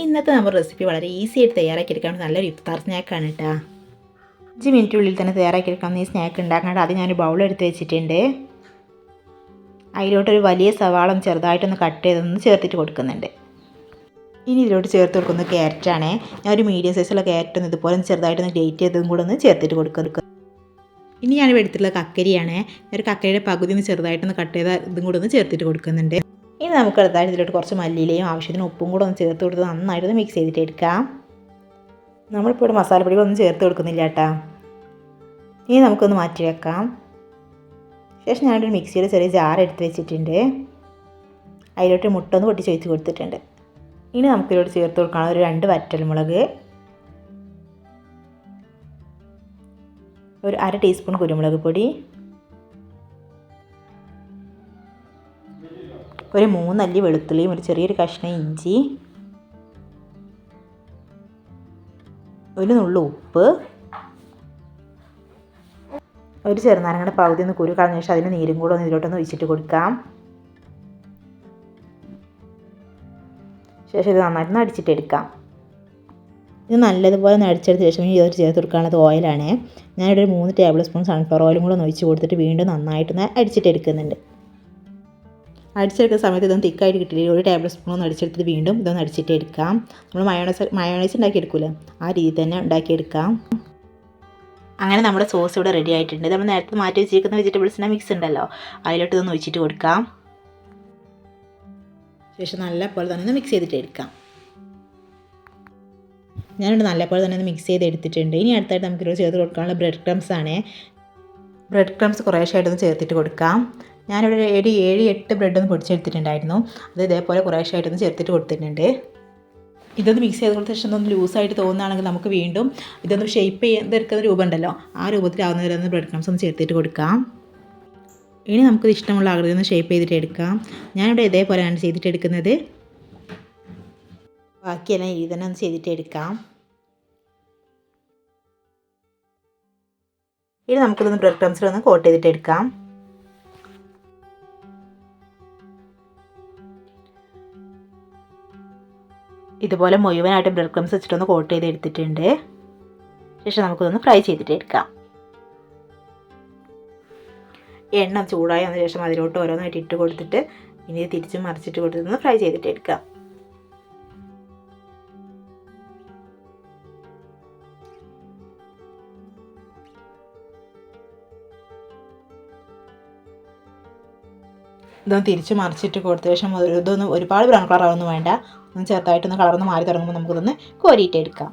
ഇന്നത്തെ നമ്മുടെ റെസിപ്പി വളരെ ഈസി ആയിട്ട് തയ്യാറാക്കിയെടുക്കാൻ നല്ലൊരു ഇഫ്താർ സ്നാക്കാണ് കേട്ടോ. 5 മിനിറ്റിനുള്ളിൽ തന്നെ തയ്യാറാക്കിയെടുക്കാം ഈ സ്നാക്ക് ഉണ്ടാക്കാനായിട്ട് അത് ഞാനൊരു ബൗളെടുത്ത് വെച്ചിട്ടുണ്ട്. അതിലോട്ടൊരു വലിയ സവാള ചെറുതായിട്ടൊന്ന് കട്ട് ചെയ്തൊന്ന് ചേർത്തിട്ട് കൊടുക്കുന്നുണ്ട്. ഇനി ഇതിലോട്ട് ചേർത്ത് കൊടുക്കുന്നത് ക്യാരറ്റാണ്. ഞാനൊരു മീഡിയം സൈസുള്ള ക്യാരറ്റ് ഇതുപോലെ ചെറുതായിട്ടൊന്ന് ഗ്രേറ്റ് ചെയ്തതും കൂടെ ഒന്ന് ചേർത്തിട്ട് കൊടുക്കുക. ഇനി ഞാൻ എടുത്തിട്ടുള്ള കക്കരിയാണ്. ഒരു കക്കരിയുടെ പകുതി ഒന്ന് ചെറുതായിട്ടൊന്ന് കട്ട് ചെയ്ത ഇതും കൂടെ ഒന്ന് ചേർത്തിട്ട് കൊടുക്കുന്നുണ്ട്. ഇനി നമുക്ക് അടുത്തായിട്ട് ഇതിലോട്ട് കുറച്ച് മല്ലിയിലയും ആവശ്യത്തിന് ഉപ്പും കൂടെ ഒന്ന് ചേർത്ത് കൊടുത്ത് നന്നായിട്ടൊന്ന് മിക്സ് ചെയ്തിട്ട് എടുക്കാം. നമ്മളിപ്പോൾ ഇവിടെ മസാലപ്പൊടികളൊന്നും ചേർത്ത് കൊടുക്കുന്നില്ല കേട്ടോ. ഇനി നമുക്കൊന്ന് മാറ്റി വെക്കാം. ശേഷം ഞാനൊരു മിക്സിയുടെ ചെറിയ ജാർ എടുത്ത് വെച്ചിട്ടുണ്ട്. അതിലോട്ട് മുട്ട ഒന്ന് പൊട്ടിച്ച് വെച്ച് കൊടുത്തിട്ടുണ്ട്. ഇനി നമുക്കിതിലോട്ട് ചേർത്ത് കൊടുക്കണം ഒരു 2 വറ്റൽമുളക്, ഒരു 1/2 ടീസ്പൂൺ കുരുമുളക് പൊടി, ഒരു 3 അല്ലി വെളുത്തുള്ളിയും ഒരു ചെറിയൊരു കഷ്ണം ഇഞ്ചി, ഒരു നുള്ളു ഉപ്പ്, ഒരു ചെറുനാരങ്ങയുടെ പകുതി ഒന്ന് കുരു കളഞ്ഞ ശേഷം അതിന് നീരും കൂടെ ഒന്ന് ഇതിലോട്ടൊന്ന് ഒഴിച്ചിട്ട് കൊടുക്കാം. ശേഷം ഇത് നന്നായിട്ട് അടിച്ചിട്ടെടുക്കാം. ഇത് നല്ലതുപോലെ ഒന്ന് അടിച്ചെടുത്ത ശേഷം ഇനി ഇത് ചേർത്ത് കൊടുക്കാനുള്ളത് ഓയിലാണ്. ഞാനിവിടെ ഒരു 3 ടേബിൾ സ്പൂൺ സൺഫ്ലവർ ഓയിലും കൂടെ ഒന്ന് ഒഴിച്ച് കൊടുത്തിട്ട് വീണ്ടും നന്നായിട്ടൊന്ന് അടിച്ചിട്ടെടുക്കുന്നുണ്ട്. അടിച്ചെടുക്കുന്ന സമയത്ത് ഇതൊന്ന് തിക്കായിട്ട് കിട്ടിയില്ല. ഒരു ടേബിൾ സ്പൂൺ ഒന്ന് അടിച്ചെടുത്തിട്ട് വീണ്ടും ഇതൊന്ന് അടിച്ചിട്ടെടുക്കാം. നമ്മൾ മയോണൈസ് ഉണ്ടാക്കിയെടുക്കില്ല, ആ രീതിയിൽ തന്നെ ഉണ്ടാക്കിയെടുക്കാം. അങ്ങനെ നമ്മുടെ സോസ് ഇവിടെ റെഡി ആയിട്ടുണ്ട്. നമ്മൾ നേരത്തെ മാറ്റി വെച്ചിരിക്കുന്ന വെജിറ്റബിൾസിൻ്റെ മിക്സ് ഉണ്ടല്ലോ, അതിലോട്ട് ഇതൊന്ന് ഒഴിച്ചിട്ട് കൊടുക്കാം. ശേഷം നല്ലപോലെ തന്നെ ഒന്ന് മിക്സ് ചെയ്തിട്ട് എടുക്കാം. ഞാനിവിടെ നല്ലപോലെ തന്നെ ഒന്ന് മിക്സ് ചെയ്ത് എടുത്തിട്ടുണ്ട്. ഇനി അടുത്തായിട്ട് നമുക്കിവിടെ ചേർത്ത് കൊടുക്കാനുള്ള ബ്രെഡ് ക്രംസ് ആണ്. ബ്രെഡ് ക്രംസ് കുറേശ്ശായിട്ടൊന്ന് ചേർത്തിട്ട് കൊടുക്കാം. ഞാനിവിടെ ഒരു 7-8 ബ്രെഡൊന്ന് പൊടിച്ചെടുത്തിട്ടുണ്ടായിരുന്നു. അത് ഇതേപോലെ കുറേശ്ശായിട്ടൊന്ന് ചേർത്തിട്ട് കൊടുത്തിട്ടുണ്ട്. ഇതൊന്ന് മിക്സ് ചെയ്ത് കൊടുത്ത ശേഷം ഒന്ന് ലൂസായിട്ട് തോന്നുകയാണെങ്കിൽ നമുക്ക് വീണ്ടും ഇതൊന്ന് ഷേപ്പ് ചെയ്തെടുക്കുന്ന രൂപം ഉണ്ടല്ലോ, ആ രൂപത്തിലാവുന്ന വരെ ഒന്ന് ബ്രെഡ് ക്രംസ് ഒന്ന് ചേർത്തിട്ട് കൊടുക്കാം. ഇനി നമുക്കിത് ഇഷ്ടമുള്ള ആകൃതി ഒന്ന് ഷേപ്പ് ചെയ്തിട്ട് എടുക്കാം. ഞാനിവിടെ ഇതേപോലെയാണ് ചെയ്തിട്ട് എടുക്കുന്നത്. ബാക്കിയെല്ലാം ഇത് തന്നെ ഒന്ന് ചെയ്തിട്ട് എടുക്കാം. ഇനി നമുക്കിതൊന്ന് ബ്രെഡ് ക്രംസിലൊന്ന് കോട്ട് ചെയ്തിട്ട് എടുക്കാം. ഇതുപോലെ മുഴുവനായിട്ട് ബ്രെഡ് ക്രംസ് വെച്ചിട്ടൊന്ന് കോട്ട് ചെയ്ത് എടുത്തിട്ടുണ്ട്. ശേഷം നമുക്കിതൊന്ന് ഫ്രൈ ചെയ്തിട്ട് എടുക്കാം. എണ്ണ ചൂടായി വന്ന ശേഷം അതിലോട്ട് ഓരോന്നായിട്ട് ഇട്ട് കൊടുത്തിട്ട് ഇനി തിരിച്ച് മറിച്ചിട്ട് കൊടുത്തിട്ടൊന്ന് ഫ്രൈ ചെയ്തിട്ട് എടുക്കാം. ഇതൊന്ന് തിരിച്ച് മറിച്ചിട്ട് കൊടുത്ത ശേഷം ഇതൊന്ന് ഒരുപാട് ബ്രൗൺ കളറാവൊന്നും വേണ്ട, ഒന്ന് ചെറുതായിട്ടൊന്ന് കളറൊന്ന് മാറി തുടങ്ങുമ്പോൾ നമുക്കിതൊന്ന് കോരിയിട്ട് എടുക്കാം.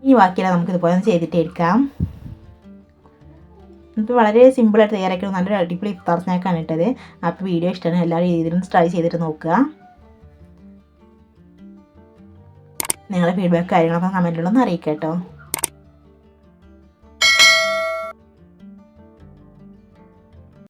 ഈ ബാക്കിയെല്ലാം നമുക്കിതുപോലെ ഒന്ന് ചെയ്തിട്ട് എടുക്കാം. ഇപ്പോൾ വളരെ സിമ്പിളായിട്ട് തയ്യാറാക്കി നല്ലൊരു അടിപൊളി ഇഫ്താർ സ്നാക്കാണ് ഇട്ടത്. അപ്പോൾ വീഡിയോ ഇഷ്ടമാണ്, എല്ലാവരും രീതിയിലും ട്രൈ ചെയ്തിട്ട് നോക്കുക. നിങ്ങളുടെ ഫീഡ്ബാക്ക് കാര്യങ്ങളൊക്കെ കമൻറ്റിലൊന്ന് അറിയിക്കാം കേട്ടോ.